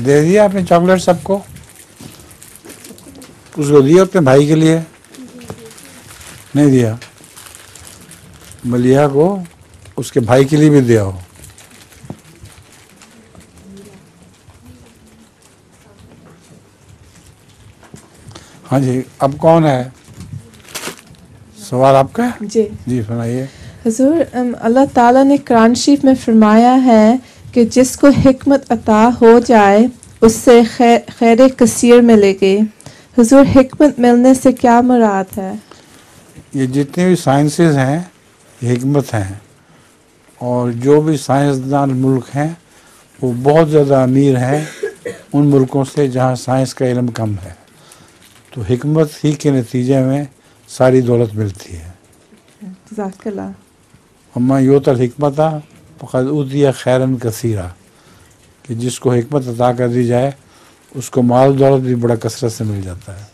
دے دیا آپ نے چاکلیٹ سب کو؟ اس کو دیا اپنے بھائی کے لیے؟ نہیں دیا؟ ملیحہ کو اس کے بھائی کے لیے بھی دیا ہو؟ ہاں جی، اب کون ہے؟ سوال آپ کا ہے؟ جی فرمائیے۔ حضور، اللہ تعالیٰ نے قرآن شریف میں فرمایا ہے کہ جس کو حکمت عطا ہو جائے اس سے خیر کثیر ملے گی۔ حضور، حکمت ملنے سے کیا مراد ہے؟ یہ جتنے بھی سائنسز ہیں یہ حکمت ہیں، اور جو بھی سائنسدان ملک ہیں وہ بہت زیادہ امیر ہیں ان ملکوں سے جہاں سائنس کا علم کم ہے، تو حکمت ہی کے نتیجے میں ساری دولت ملتی ہے۔ جزاک اللہ۔ وَمَن یُؤْتَ الْحِکْمَتَ فَقَدْ أُوتِیَ خَیْرًا کَثِیرًا، کہ جس کو حکمت عطا کر دی جائے اس کو مال دولت بھی بڑا کثرت سے مل جاتا ہے۔